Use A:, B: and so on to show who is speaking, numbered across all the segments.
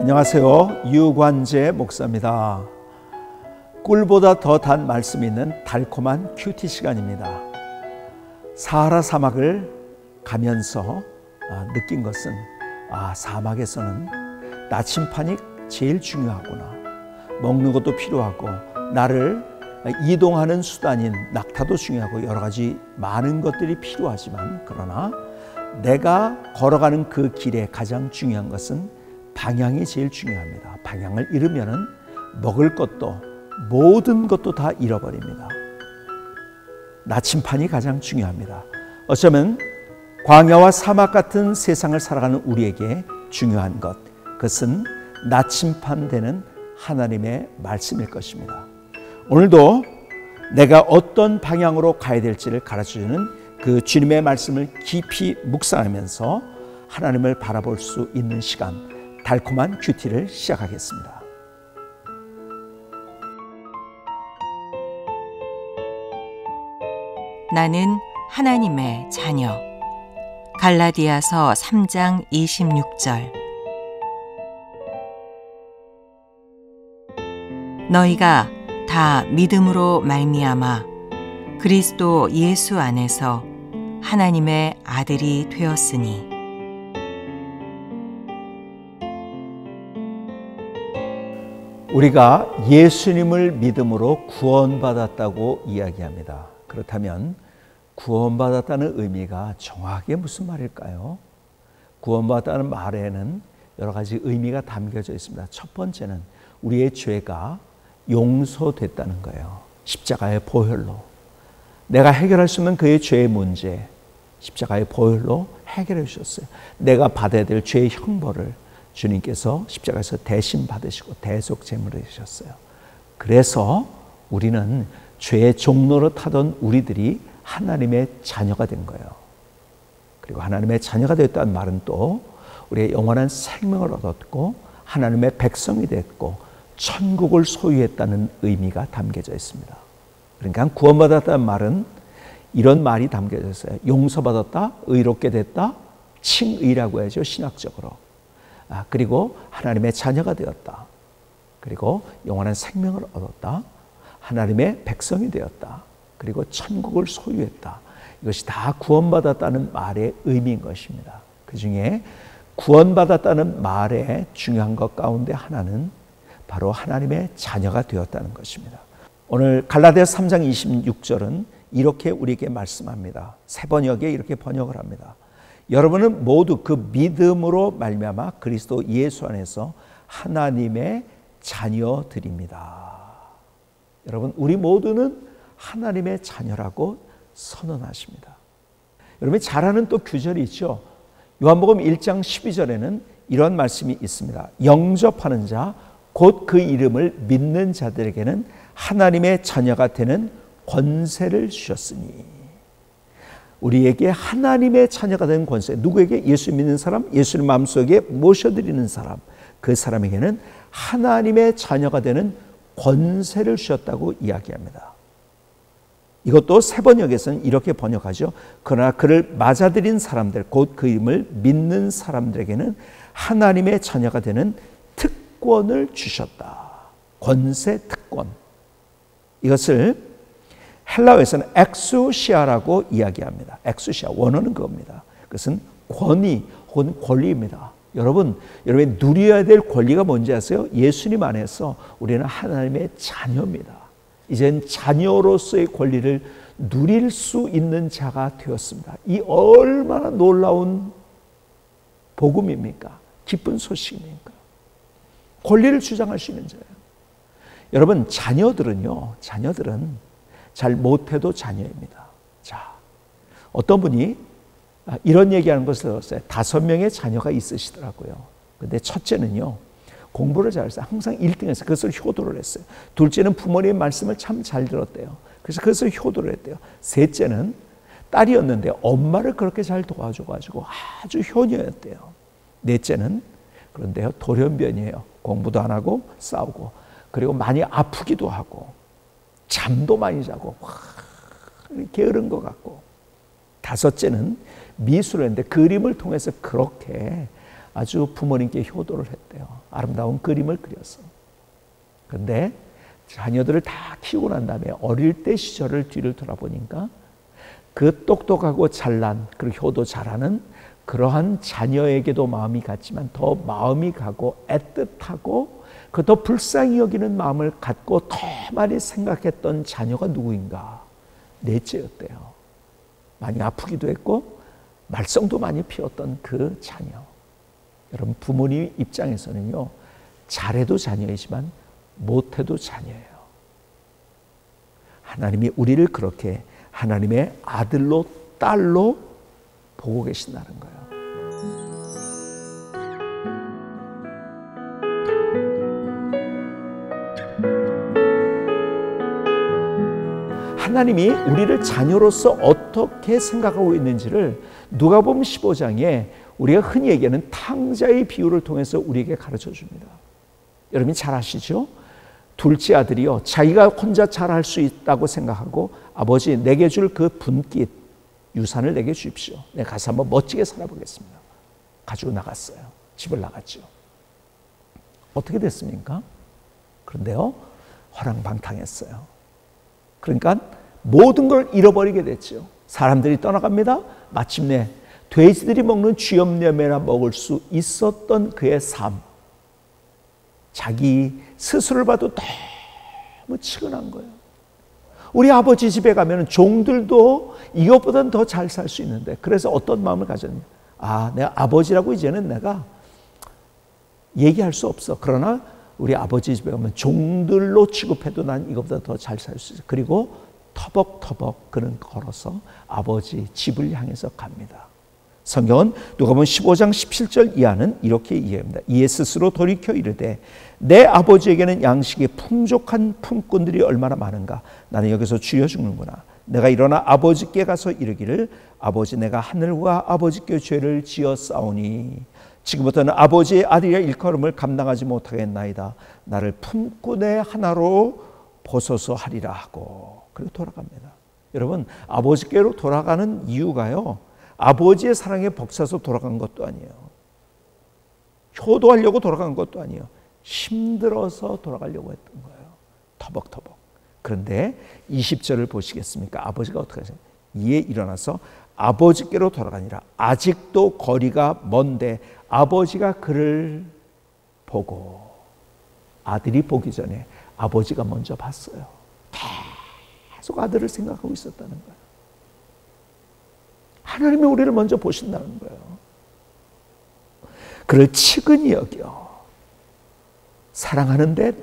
A: 안녕하세요. 유관재 목사입니다. 꿀보다 더 단 말씀이 있는 달콤한 큐티 시간입니다. 사하라 사막을 가면서 느낀 것은 사막에서는 나침판이 제일 중요하구나. 먹는 것도 필요하고 나를 이동하는 수단인 낙타도 중요하고 여러 가지 많은 것들이 필요하지만 그러나 내가 걸어가는 그 길에 가장 중요한 것은 방향이 제일 중요합니다. 방향을 잃으면은 먹을 것도 모든 것도 다 잃어버립니다. 나침판이 가장 중요합니다. 어쩌면 광야와 사막 같은 세상을 살아가는 우리에게 중요한 것, 그것은 나침판 되는 하나님의 말씀일 것입니다. 오늘도 내가 어떤 방향으로 가야 될지를 가르쳐주는 그 주님의 말씀을 깊이 묵상하면서 하나님을 바라볼 수 있는 시간, 달콤한 큐티를 시작하겠습니다.
B: 나는 하나님의 자녀. 갈라디아서 3장 26절. 너희가 다 믿음으로 말미암아 그리스도 예수 안에서 하나님의 아들이 되었으니.
A: 우리가 예수님을 믿음으로 구원받았다고 이야기합니다. 그렇다면 구원받았다는 의미가 정확하게 무슨 말일까요? 구원받았다는 말에는 여러 가지 의미가 담겨져 있습니다. 첫 번째는 우리의 죄가 용서됐다는 거예요. 십자가의 보혈로. 내가 해결할 수 없는 그의 죄의 문제, 십자가의 보혈로 해결해 주셨어요. 내가 받아야 될 죄의 형벌을 주님께서 십자가에서 대신 받으시고 대속 제물을 주셨어요. 그래서 우리는 죄의 종로로 타던 우리들이 하나님의 자녀가 된 거예요. 그리고 하나님의 자녀가 되었다는 말은 또 우리의 영원한 생명을 얻었고 하나님의 백성이 됐고 천국을 소유했다는 의미가 담겨져 있습니다. 그러니까 구원받았다는 말은 이런 말이 담겨져 있어요. 용서받았다, 의롭게 됐다, 칭의라고 하죠, 신학적으로. 그리고 하나님의 자녀가 되었다. 그리고 영원한 생명을 얻었다. 하나님의 백성이 되었다. 그리고 천국을 소유했다. 이것이 다 구원받았다는 말의 의미인 것입니다. 그 중에 구원받았다는 말의 중요한 것 가운데 하나는 바로 하나님의 자녀가 되었다는 것입니다. 오늘 갈라디아서 3장 26절은 이렇게 우리에게 말씀합니다. 새 번역에 이렇게 번역을 합니다. 여러분은 모두 그 믿음으로 말미암아 그리스도 예수 안에서 하나님의 자녀들입니다. 여러분, 우리 모두는 하나님의 자녀라고 선언하십니다. 여러분이 잘 아는 또 규절이 있죠. 요한복음 1장 12절에는 이런 말씀이 있습니다. 영접하는 자, 곧 그 이름을 믿는 자들에게는 하나님의 자녀가 되는 권세를 주셨으니. 우리에게 하나님의 자녀가 된 권세, 누구에게? 예수 믿는 사람, 예수를 마음속에 모셔드리는 사람, 그 사람에게는 하나님의 자녀가 되는 권세를 주셨다고 이야기합니다. 이것도 새 번역에서는 이렇게 번역하죠. 그러나 그를 맞아들인 사람들, 곧 그 이름을 믿는 사람들에게는 하나님의 자녀가 되는 특권을 주셨다. 권세, 특권. 이것을 헬라어에서는 엑수시아라고 이야기합니다. 엑수시아, 원어는 그겁니다. 그것은 권위 혹은 권리입니다. 여러분이 누려야 될 권리가 뭔지 아세요? 예수님 안에서 우리는 하나님의 자녀입니다. 이젠 자녀로서의 권리를 누릴 수 있는 자가 되었습니다. 이 얼마나 놀라운 복음입니까? 기쁜 소식입니까? 권리를 주장할 수 있는 자예요. 여러분, 자녀들은 잘 못해도 자녀입니다. 자, 어떤 분이 이런 얘기하는 것을 들었어요. 5명의 자녀가 있으시더라고요. 근데 첫째는요, 공부를 잘해서 항상 1등해서 그것을 효도를 했어요. 둘째는 부모님의 말씀을 참 잘 들었대요. 그래서 그것을 효도를 했대요. 셋째는 딸이었는데 엄마를 그렇게 잘 도와줘가지고 아주 효녀였대요. 넷째는 그런데요, 돌연변이에요. 공부도 안 하고 싸우고, 그리고 많이 아프기도 하고, 잠도 많이 자고, 게으른 것 같고. 다섯째는 미술을 했는데 그림을 통해서 그렇게 아주 부모님께 효도를 했대요. 아름다운 그림을 그려서. 그런데 자녀들을 다 키우고 난 다음에 어릴 때 시절을 뒤를 돌아보니까 그 똑똑하고 잘난, 그리고 효도 잘하는 그러한 자녀에게도 마음이 갔지만 더 마음이 가고 애틋하고 그 더 불쌍히 여기는 마음을 갖고 더 많이 생각했던 자녀가 누구인가? 넷째였대요. 많이 아프기도 했고 말썽도 많이 피웠던 그 자녀. 여러분, 부모님 입장에서는요, 잘해도 자녀이지만 못해도 자녀예요. 하나님이 우리를 그렇게 하나님의 아들로 딸로 보고 계신다는 거예요. 하나님이 우리를 자녀로서 어떻게 생각하고 있는지를 누가복음 15장에 우리가 흔히 얘기하는 탕자의 비유를 통해서 우리에게 가르쳐 줍니다. 여러분이 잘 아시죠? 둘째 아들이요, 자기가 혼자 잘할 수 있다고 생각하고 아버지 내게 줄 그 분깃 유산을 내게 주십시오. 내가 가서 한번 멋지게 살아보겠습니다. 가지고 나갔어요. 집을 나갔죠. 어떻게 됐습니까? 그런데요, 허랑방탕했어요. 그러니까 모든 걸 잃어버리게 됐죠. 사람들이 떠나갑니다. 마침내 돼지들이 먹는 쥐염려매나 먹을 수 있었던 그의 삶, 자기 스스로를 봐도 너무 치근한 거예요. 우리 아버지 집에 가면 종들도 이것보다는 더 잘 살 수 있는데, 그래서 어떤 마음을 가졌냐? 아, 내가 아버지라고 이제는 내가 얘기할 수 없어. 그러나 우리 아버지 집에 가면 종들로 취급해도 난 이것보다 더 잘 살 수 있어. 그리고 터벅터벅 그는 걸어서 아버지 집을 향해서 갑니다. 성경은 누가복음 15장 17절 이하는 이렇게 이해합니다. 이에 스스로 돌이켜 이르되 내 아버지에게는 양식이 풍족한 품꾼들이 얼마나 많은가. 나는 여기서 죽여 죽는구나. 내가 일어나 아버지께 가서 이르기를 아버지, 내가 하늘과 아버지께 죄를 지었사오니 지금부터는 아버지의 아들이라 일컬음을 감당하지 못하겠나이다. 나를 품꾼의 하나로 보소서 하리라 하고, 그리고 돌아갑니다. 여러분, 아버지께로 돌아가는 이유가요, 아버지의 사랑에 벅차서 돌아간 것도 아니에요. 효도하려고 돌아간 것도 아니에요. 힘들어서 돌아가려고 했던 거예요. 터벅터벅. 그런데 20절을 보시겠습니까? 아버지가 어떻게 하세요? 이에 일어나서 아버지께로 돌아가니라. 아직도 거리가 먼데 아버지가 그를 보고, 아들이 보기 전에 아버지가 먼저 봤어요. 계속 아들을 생각하고 있었다는 거예요. 하나님이 우리를 먼저 보신다는 거예요. 그를 치근히 여겨 사랑하는데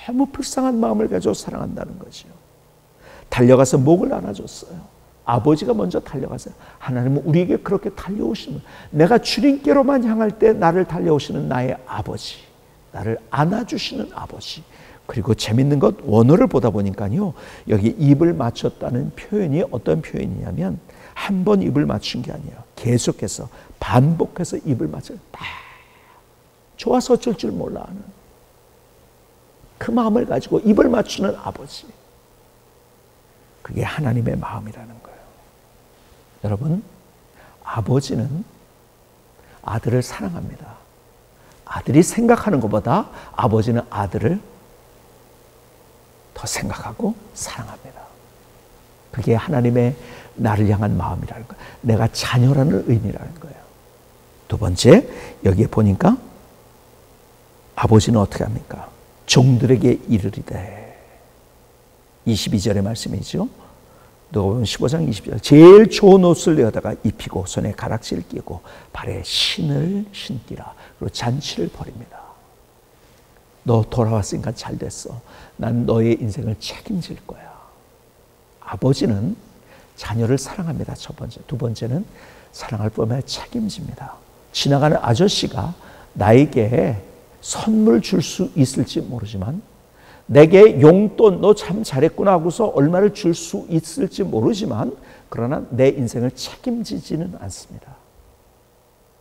A: 너무 불쌍한 마음을 가지고 사랑한다는 거죠. 달려가서 목을 안아줬어요. 아버지가 먼저 달려가세요. 하나님은 우리에게 그렇게 달려오시는, 내가 주님께로만 향할 때 나를 달려오시는 나의 아버지, 나를 안아주시는 아버지. 그리고 재밌는 것, 원어를 보다 보니까요, 여기 입을 맞췄다는 표현이 어떤 표현이냐면 한 번 입을 맞춘 게 아니에요. 계속해서 반복해서 입을 맞춰요. 좋아서 어쩔 줄 몰라 하는 그 마음을 가지고 입을 맞추는 아버지. 그게 하나님의 마음이라는 거예요. 여러분, 아버지는 아들을 사랑합니다. 아들이 생각하는 것보다 아버지는 아들을 더 생각하고 사랑합니다. 그게 하나님의 나를 향한 마음이라는 거예요. 내가 자녀라는 의미라는 거예요. 두 번째, 여기에 보니까 아버지는 어떻게 합니까? 종들에게 이르리되, 22절의 말씀이죠. 누가복음 15장 22절. 제일 좋은 옷을 내어다가 입히고 손에 가락지를 끼고 발에 신을 신기라. 그리고 잔치를 벌입니다. 너 돌아왔으니까 잘 됐어. 난 너의 인생을 책임질 거야. 아버지는 자녀를 사랑합니다. 첫 번째. 두 번째는 사랑할 뿐만 아니라 책임집니다. 지나가는 아저씨가 나에게 선물 줄 수 있을지 모르지만, 내게 용돈 너 참 잘했구나 하고서 얼마를 줄 수 있을지 모르지만, 그러나 내 인생을 책임지지는 않습니다.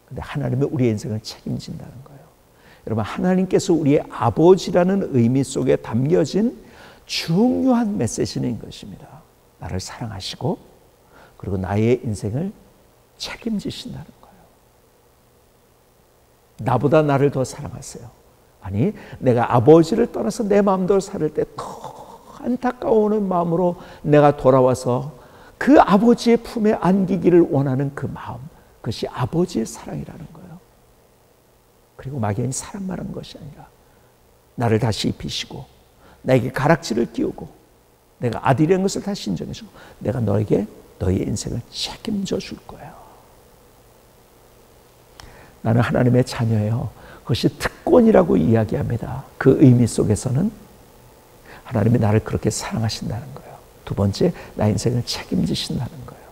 A: 그런데 하나님은 우리의 인생을 책임진다는 거예요. 여러분, 하나님께서 우리의 아버지라는 의미 속에 담겨진 중요한 메시지는 이것입니다. 나를 사랑하시고 그리고 나의 인생을 책임지신다는 거예요. 나보다 나를 더 사랑하세요. 아니, 내가 아버지를 떠나서 내 마음대로 살 때 더 안타까워하는 마음으로 내가 돌아와서 그 아버지의 품에 안기기를 원하는 그 마음, 그것이 아버지의 사랑이라는 거예요. 그리고 막연히 사랑만 한 것이 아니라 나를 다시 입히시고 나에게 가락지를 끼우고 내가 아들이라는 것을 다시 인정해주고 내가 너에게 너의 인생을 책임져 줄 거예요. 나는 하나님의 자녀예요. 그것이 특권이라고 이야기합니다. 그 의미 속에서는 하나님이 나를 그렇게 사랑하신다는 거예요. 두 번째, 나의 인생을 책임지신다는 거예요.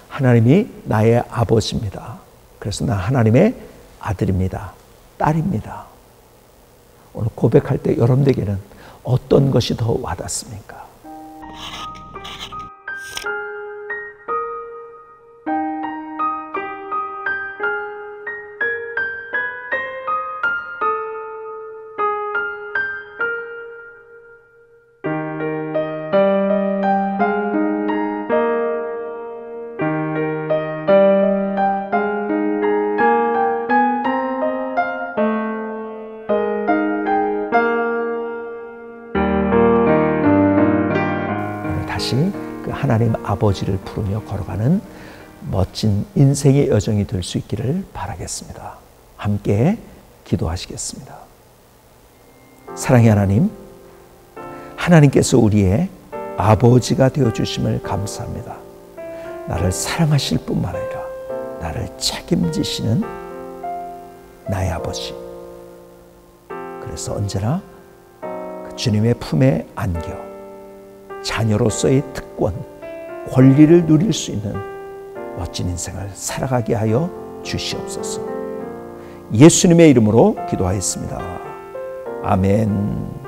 A: 하나님이 나의 아버지입니다. 그래서 나 하나님의 아들입니다. 딸입니다. 오늘 고백할 때 여러분들에게는 어떤 것이 더 와닿습니까? 다시 그 하나님 아버지를 부르며 걸어가는 멋진 인생의 여정이 될 수 있기를 바라겠습니다. 함께 기도하시겠습니다. 사랑의 하나님, 하나님께서 우리의 아버지가 되어주심을 감사합니다. 나를 사랑하실 뿐만 아니라 나를 책임지시는 나의 아버지. 그래서 언제나 그 주님의 품에 안겨 자녀로서의 특권, 권리를 누릴 수 있는 멋진 인생을 살아가게 하여 주시옵소서. 예수님의 이름으로 기도하였습니다. 아멘.